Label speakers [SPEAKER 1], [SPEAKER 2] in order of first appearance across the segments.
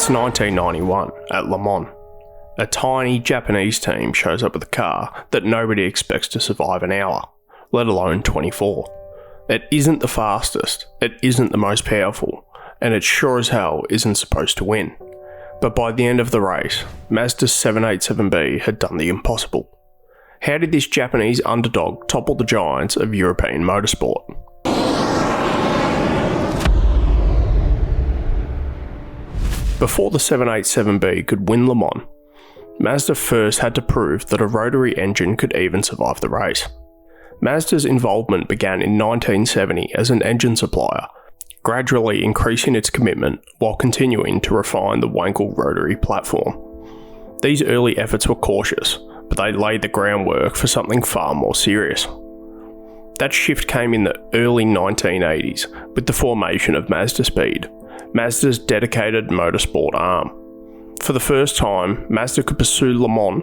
[SPEAKER 1] It's 1991 at Le Mans. A tiny Japanese team shows up with a car that nobody expects to survive an hour, let alone 24. It isn't the fastest, it isn't the most powerful, and it sure as hell isn't supposed to win. But by the end of the race, Mazda 787B had done the impossible. How did this Japanese underdog topple the giants of European motorsport? Before the 787B could win Le Mans, Mazda first had to prove that a rotary engine could even survive the race. Mazda's involvement began in 1970 as an engine supplier, gradually increasing its commitment while continuing to refine the Wankel rotary platform. These early efforts were cautious, but they laid the groundwork for something far more serious. That shift came in the early 1980s with the formation of Mazda Speed, Mazda's dedicated motorsport arm. For the first time, Mazda could pursue Le Mans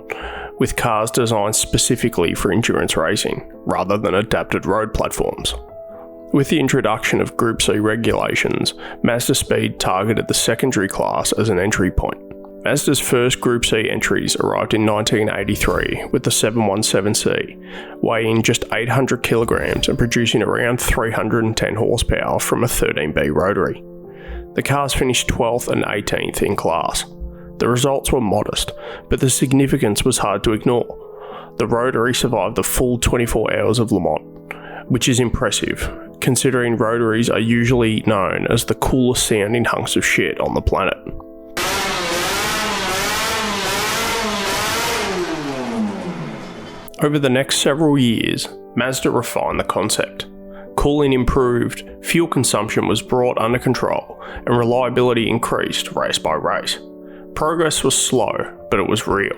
[SPEAKER 1] with cars designed specifically for endurance racing, rather than adapted road platforms. With the introduction of Group C regulations, Mazda Speed targeted the secondary class as an entry point. Mazda's first Group C entries arrived in 1983 with the 717C, weighing just 800 kilograms and producing around 310 horsepower from a 13B Rotary. The cars finished 12th and 18th in class. The results were modest, but the significance was hard to ignore. The Rotary survived the full 24 hours of Le Mans, which is impressive, considering Rotaries are usually known as the coolest sounding hunks of shit on the planet. Over the next several years, Mazda refined the concept. Cooling improved, fuel consumption was brought under control, and reliability increased race by race. Progress was slow, but it was real.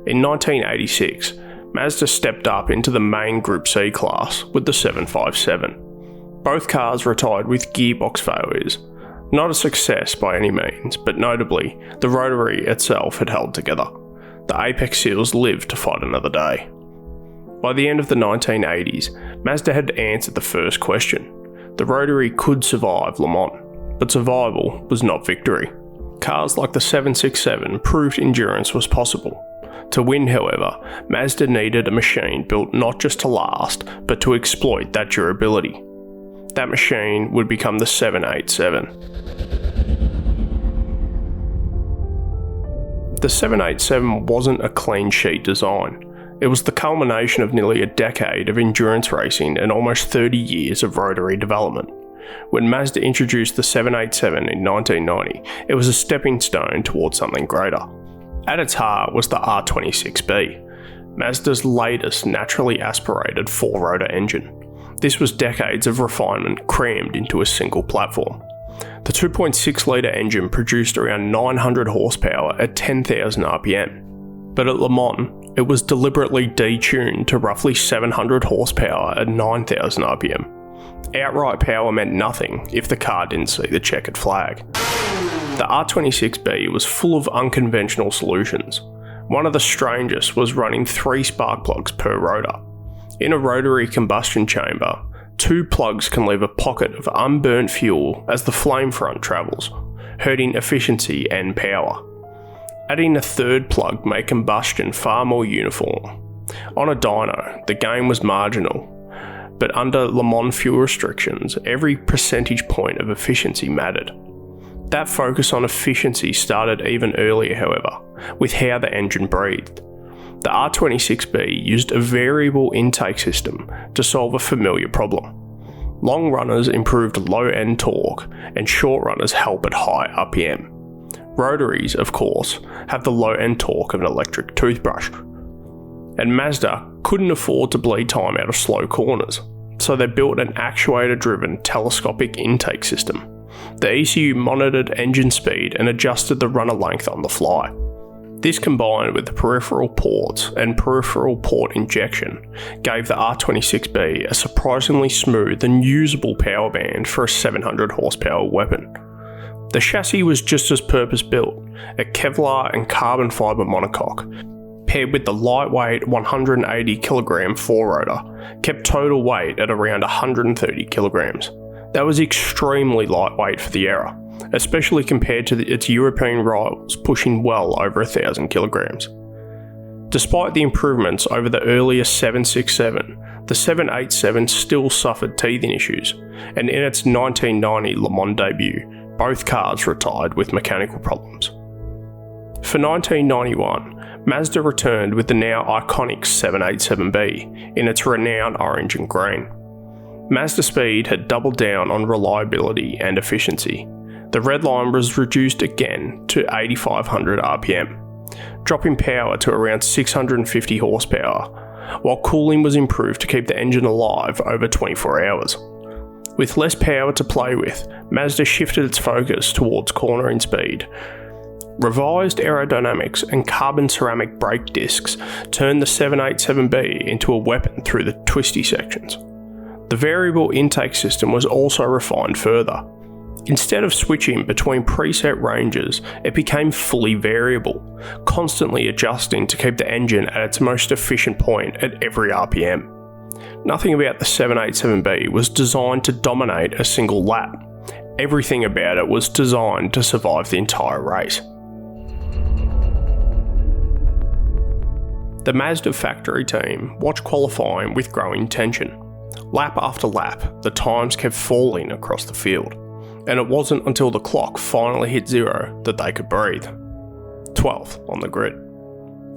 [SPEAKER 1] In 1986, Mazda stepped up into the main Group C class with the 757. Both cars retired with gearbox failures. Not a success by any means, but notably, the Rotary itself had held together. The Apex Seals lived to fight another day. By the end of the 1980s, Mazda had answered the first question. The Rotary could survive Le Mans, but survival was not victory. Cars like the 767 proved endurance was possible. To win, however, Mazda needed a machine built not just to last, but to exploit that durability. That machine would become the 787. The 787 wasn't a clean sheet design. It was the culmination of nearly a decade of endurance racing and almost 30 years of rotary development. When Mazda introduced the 787 in 1990, it was a stepping stone towards something greater. At its heart was the R26B, Mazda's latest naturally aspirated four-rotor engine. This was decades of refinement crammed into a single platform. The 2.6-litre engine produced around 900 horsepower at 10,000 RPM. But at Le Mans, it was deliberately detuned to roughly 700 horsepower at 9,000 RPM. Outright power meant nothing if the car didn't see the checkered flag. The R26B was full of unconventional solutions. One of the strangest was running 3 spark plugs per rotor. In a rotary combustion chamber, 2 plugs can leave a pocket of unburnt fuel as the flame front travels, hurting efficiency and power. Adding a 3rd plug made combustion far more uniform. On a dyno, the gain was marginal, but under Le Mans fuel restrictions, every percentage point of efficiency mattered. That focus on efficiency started even earlier, however, with how the engine breathed. The R26B used a variable intake system to solve a familiar problem. Long runners improved low-end torque, and short runners help at high RPM. Rotaries, of course, have the low-end torque of an electric toothbrush. And Mazda couldn't afford to bleed time out of slow corners, so they built an actuator-driven telescopic intake system. The ECU monitored engine speed and adjusted the runner length on the fly. This, combined with the peripheral ports and peripheral port injection, gave the R26B a surprisingly smooth and usable power band for a 700 horsepower weapon. The chassis was just as purpose-built, a Kevlar and carbon fibre monocoque, paired with the lightweight 180 kg four-rotor, kept total weight at around 130 kilograms. That was extremely lightweight for the era. especially compared to its European rivals pushing well over 1,000 kilograms. Despite the improvements over the earlier 767, the 787 still suffered teething issues, and in its 1990 Le Mans debut, both cars retired with mechanical problems. For 1991, Mazda returned with the now iconic 787B in its renowned orange and green. Mazda Speed had doubled down on reliability and efficiency. The red line was reduced again to 8,500 RPM, dropping power to around 650 horsepower, while cooling was improved to keep the engine alive over 24 hours. With less power to play with, Mazda shifted its focus towards cornering speed. Revised aerodynamics and carbon ceramic brake discs turned the 787B into a weapon through the twisty sections. The variable intake system was also refined further. Instead of switching between preset ranges, it became fully variable, constantly adjusting to keep the engine at its most efficient point at every RPM. Nothing about the 787B was designed to dominate a single lap. Everything about it was designed to survive the entire race. The Mazda factory team watched qualifying with growing tension. Lap after lap, the times kept falling across the field, and it wasn't until the clock finally hit zero that they could breathe. 12th on the grid.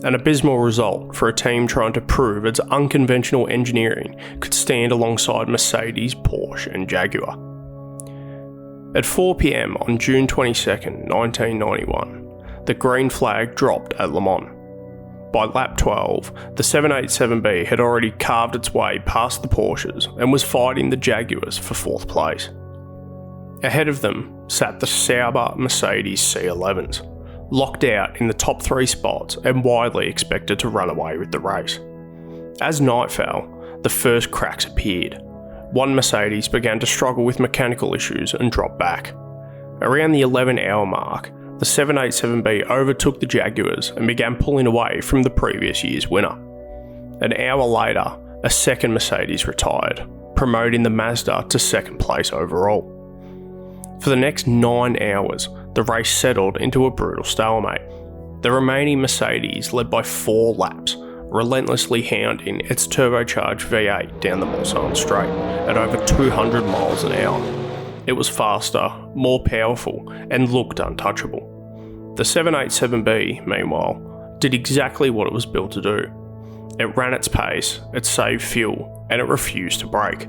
[SPEAKER 1] An abysmal result for a team trying to prove its unconventional engineering could stand alongside Mercedes, Porsche and Jaguar. At 4 PM on June 22nd, 1991, the green flag dropped at Le Mans. By lap 12, the 787B had already carved its way past the Porsches and was fighting the Jaguars for 4th place. Ahead of them sat the Sauber Mercedes C11s, locked out in the top 3 spots and widely expected to run away with the race. As night fell, the first cracks appeared. One Mercedes began to struggle with mechanical issues and dropped back. Around the 11-hour mark, the 787B overtook the Jaguars and began pulling away from the previous year's winner. An hour later, a second Mercedes retired, promoting the Mazda to 2nd place overall. For the next 9 hours, the race settled into a brutal stalemate. The remaining Mercedes led by 4 laps, relentlessly hounding its turbocharged V8 down the Mulsanne Straight at over 200 miles an hour. It was faster, more powerful, and looked untouchable. The 787B, meanwhile, did exactly what it was built to do. It ran its pace, it saved fuel, and it refused to brake.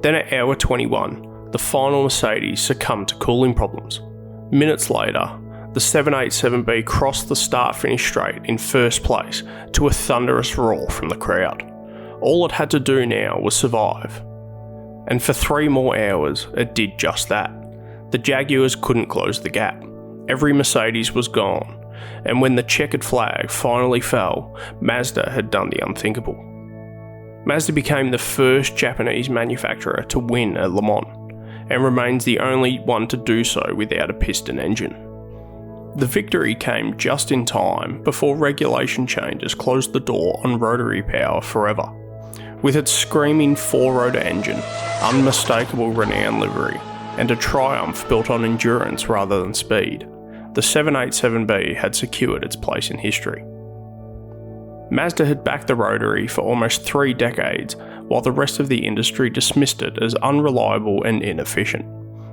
[SPEAKER 1] Then at hour 21, the final Mercedes succumbed to cooling problems. Minutes later, the 787B crossed the start-finish straight in 1st place to a thunderous roar from the crowd. All it had to do now was survive. And for 3 more hours, it did just that. The Jaguars couldn't close the gap. Every Mercedes was gone, and when the checkered flag finally fell, Mazda had done the unthinkable. Mazda became the first Japanese manufacturer to win at Le Mans, and remains the only one to do so without a piston engine. The victory came just in time before regulation changes closed the door on rotary power forever. With its screaming 4-rotor engine, unmistakable renown livery, and a Triumph built on endurance rather than speed, the 787B had secured its place in history. Mazda had backed the Rotary for almost 3 decades, while the rest of the industry dismissed it as unreliable and inefficient.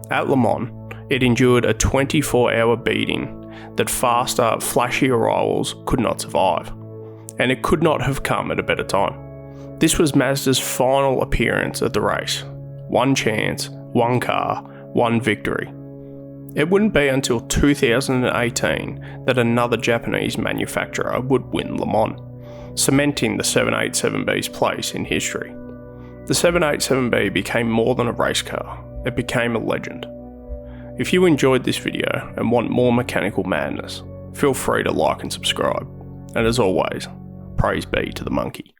[SPEAKER 1] At Le Mans, it endured a 24-hour beating that faster, flashier rivals could not survive, and it could not have come at a better time. This was Mazda's final appearance at the race. 1 chance, 1 car, 1 victory. It wouldn't be until 2018 that another Japanese manufacturer would win Le Mans, cementing the 787B's place in history. The 787B became more than a race car, it became a legend. If you enjoyed this video and want more mechanical madness, feel free to like and subscribe. And as always, praise be to the monkey.